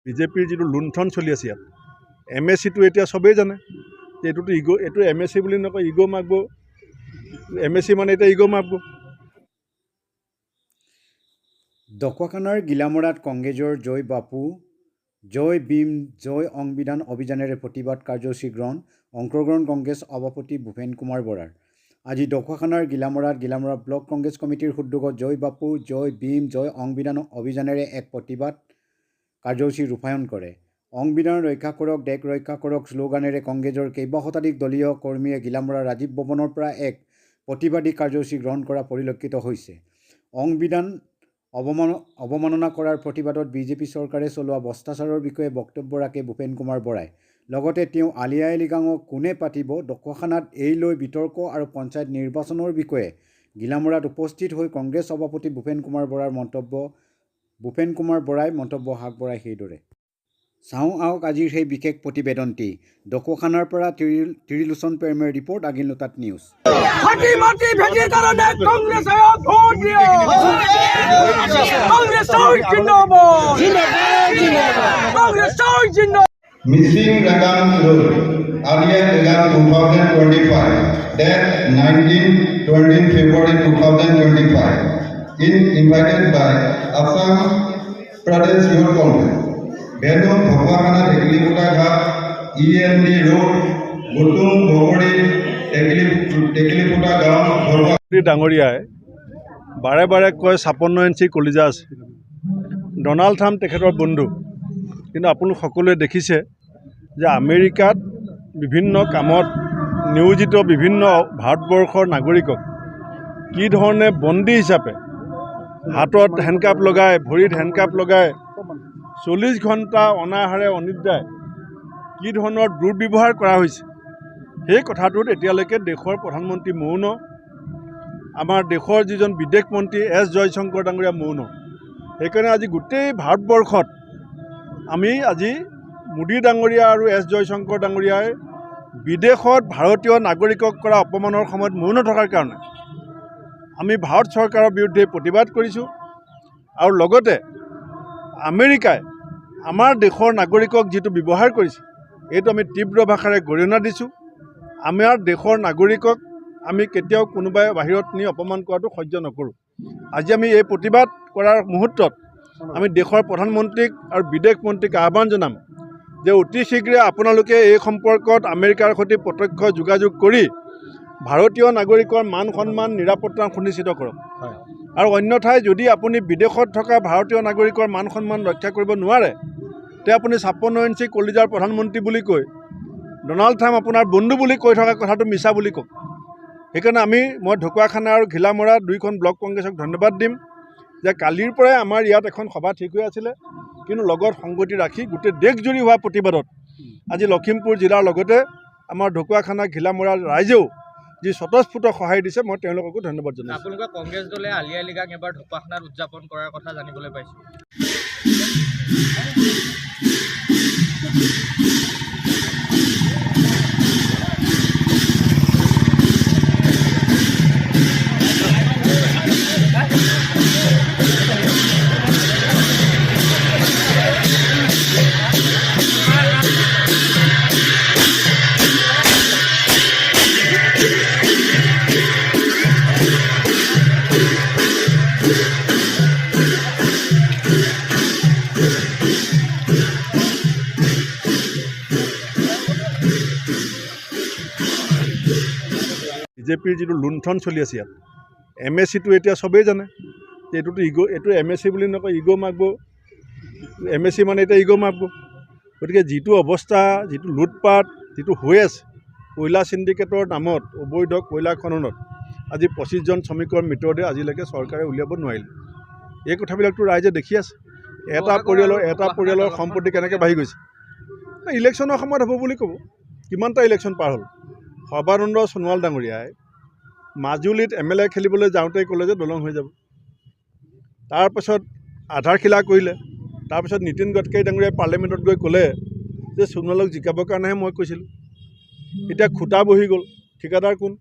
বিজেপিৰ যিটো লুণ্ঠন চলি আছে ইয়াত MSCটো এতিয়া চবেই জানে যে এইটোতো ইগো, এইটো MSC বুলি নকয়, ইগো মাগব। MSC মানে এতিয়া ইগো মাগব। ঢকুৱাখানাৰ গিলামৰাত কংগ্ৰেছৰ জয় বাপু জয় ভীম জয় সংবিধান অভিযানেৰে প্ৰতিবাদ কাৰ্যসূচী গ্ৰহণ অংশগ্ৰহণ কংগ্ৰেছ সভাপতি ভূপেন কুমাৰ বৰাৰ। আজি ঢকুৱাখানাৰ গিলামৰা ব্লক কংগ্ৰেছ কমিটিৰ উদ্যোগত জয় বাপু জয় ভীম জয় সংবিধান অভিযানেৰে এক প্ৰতিবাদ কাৰ্যসূচী ৰূপায়ণ কৰে। সংবিধান ৰক্ষা কৰক দেশ ৰক্ষা কৰক শ্লোগানেৰে কংগ্ৰেছৰ কেইবা শতাধিক দলীয় কৰ্মীয়ে গিলামৰা ৰাজীৱ ভৱনৰ পৰা এক প্ৰতিবাদী কাৰ্যসূচী গ্ৰহণ কৰা পৰিলক্ষিত হৈছে। সংবিধান অৱমাননা কৰাৰ প্ৰতিবাদত বিজেপি চৰকাৰে চলোৱা ভ্ৰষ্টাচাৰৰ বিষয়ে বক্তব্য ৰাখে ভূপেন কুমাৰ বৰাই। লগতে তেওঁ আলি আই লৃগাঙক কোনে পাতিব, ঢকুৱাখানাত এই লৈ বিতৰ্ক আৰু পঞ্চায়ত নিৰ্বাচনৰ বিষয়ে গিলামৰাত উপস্থিত হৈ কংগ্ৰেছ সভাপতি ভূপেন কুমাৰ বৰাই মন্তব্য আগবঢ়ায় সেইদৰে। চাওঁ আহক আজিৰ সেই বিশেষ প্ৰতিবেদনটি। ঢকুৱাখানাৰ পৰা ত্ৰিলোচন প্ৰেমৰ ৰিপৰ্ট, আগিল লোটাত news. Missing Ragam Road, earlier Ragam 2025, date 19 February 2025, invited by Assam Pradesh Youth Congress, Bedum Bhopakana Tekliputa Ghat, EMD Road, Gutum Bhogori Tekliputa Gaon, ডাঙৰীয়াই বাৰে বাৰে কয় 56 ইঞ্চি কলিজা আছে। ডনাল্ড ট্ৰাম্প তেখেতৰ বন্ধু, কিন্তু আপোনালোক সকলোৱে দেখিছে যে আমেৰিকাত বিভিন্ন কামত নিয়োজিত বিভিন্ন ভাৰতবৰ্ষৰ নাগৰিকক কি ধৰণে বন্দী হিচাপে হাতত হেণ্ডকাপ লগাই, ভৰিত হেণ্ডকাপ লগাই 40 ঘণ্টা অনাহাৰে অনিদ্ৰায় কি ধৰণৰ দুৰ্ব্যৱহাৰ কৰা হৈছে, সেই কথাটোত এতিয়ালৈকে দেশৰ প্ৰধানমন্ত্ৰী মৌন, আমাৰ দেশৰ যিজন বিদেশ মন্ত্ৰী S জয়শংকৰ ডাঙৰীয়া মৌন। সেইকাৰণে আজি গোটেই ভাৰতবৰ্ষত আমি আজি মোদী ডাঙৰীয়া আৰু S জয়শংকৰ ডাঙৰীয়াই বিদেশত ভাৰতীয় নাগৰিকক কৰা অপমানৰ সময়ত মৌন থকাৰ কাৰণে আমি ভাৰত চৰকাৰৰ বিৰুদ্ধে প্ৰতিবাদ কৰিছোঁ। আৰু লগতে আমেৰিকাই আমাৰ দেশৰ নাগৰিকক যিটো ব্যৱহাৰ কৰিছে, এইটো আমি তীব্ৰ ভাষাৰে গৰিহণা দিছোঁ। আমাৰ দেশৰ নাগৰিকক আমি কেতিয়াও কোনোবাই বাহিৰত নি অপমান কৰাটো সহ্য নকৰোঁ। আজি আমি এই প্ৰতিবাদ কৰাৰ মুহূৰ্তত আমি দেশৰ প্ৰধানমন্ত্ৰীক আৰু বিদেশ মন্ত্ৰীক আহ্বান জনাম যে অতি শীঘ্ৰে আপোনালোকে এই সম্পৰ্কত আমেৰিকাৰ সৈতে প্ৰত্যক্ষ যোগাযোগ কৰি ভাৰতীয় নাগৰিকৰ মান সন্মান নিৰাপত্তা সুনিশ্চিত কৰক। আৰু অন্যথাই যদি আপুনি বিদেশত থকা ভাৰতীয় নাগৰিকৰ মান সন্মান ৰক্ষা কৰিব নোৱাৰে, তে আপুনি 56 ইঞ্চি কলিজাৰ প্ৰধানমন্ত্ৰী বুলি কৈ ডনাল্ড ট্ৰাম্প আপোনাৰ বন্ধু বুলি কৈ থকা কথাটো মিছা বুলি কওক। সেইকাৰণে মই ঢকুৱাখানা আৰু ঘিলামৰা দুইখন ব্লক কংগ্ৰেছক ধন্যবাদ দিম যে কালিৰ পৰাই আমাৰ ইয়াত এখন সভা ঠিক হৈ আছিলে, কিন্তু লগত সংগতি ৰাখি গোটেই দেশজুৰি হোৱা প্ৰতিবাদত আজি লখিমপুৰ জিলাৰ লগতে আমাৰ ঢকুৱাখানা ঘিলামৰাৰ ৰাইজেও যি স্বতঃস্ফূৰ্ত সহায় দিছে, মই তেওঁলোককো ধন্যবাদ জনাইছোঁ। আপোনালোকে কংগ্ৰেছ দলে আলি আই লৃগাং এবাৰ ঢকুৱাখানাত উদযাপন কৰাৰ কথা জানিবলৈ পাইছোঁ। বিজেপিৰ যিটো লুণ্ঠন চলি আছে ইয়াত MSCটো এতিয়া চবেই জানে যে এইটোতো ইগো, এইটো MSC বুলি নকয়, ইগো মাগব। MSC মানে এতিয়া ইগো মাগব। গতিকে যিটো অৱস্থা, যিটো লুটপাট যিটো হৈ আছে কয়লা চিণ্ডিকেটৰ নামত অবৈধ কয়লা খননত আজি 25জন শ্ৰমিকৰ মৃতদেহ আজিলৈকে চৰকাৰে উলিয়াব নোৱাৰিলে। এই কথাবিলাকতো ৰাইজে দেখি আছে। এটা পৰিয়ালৰ সম্পত্তি কেনেকৈ বাঢ়ি গৈছে। ইলেকশ্যনৰ সময়ত হ'ব বুলি ক'ব। কিমানটা ইলেকশ্যন পাৰ হ'ল। সৰ্বানন্দ সোণোৱাল ডাঙৰীয়াই মাজুলীত MLA খেলিবলৈ যাওঁতেই ক'লে যে দলং হৈ যাব। তাৰপাছত আধাৰশিলা কৰিলে। তাৰপিছত নীতিন গডকাৰী ডাঙৰীয়াই পাৰ্লিয়ামেণ্টত গৈ ক'লে যে সোণোৱালক জিকাবৰ কাৰণেহে মই কৈছিলোঁ। এতিয়া খুটা বহি গ'ল। ঠিকাদাৰ কোন?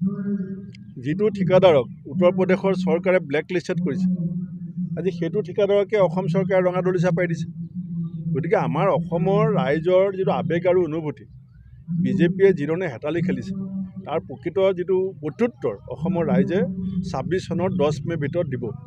যিটো ঠিকাদাৰক উত্তৰ প্ৰদেশৰ চৰকাৰে ব্লেক লিষ্টেড কৰিছে, আজি সেইটো ঠিকাদাৰকে অসম চৰকাৰে ৰঙা দলিচা পাই দিছে। গতিকে আমাৰ অসমৰ ৰাইজৰ যিটো আৱেগ আৰু অনুভূতি বিজেপিয়ে যিধৰণে হেতালি খেলিছে তাৰ প্ৰকৃত যিটো প্ৰত্যুত্তৰ অসমৰ ৰাইজে 26 চনৰ 10 মে'ৰ ভিতৰত দিব।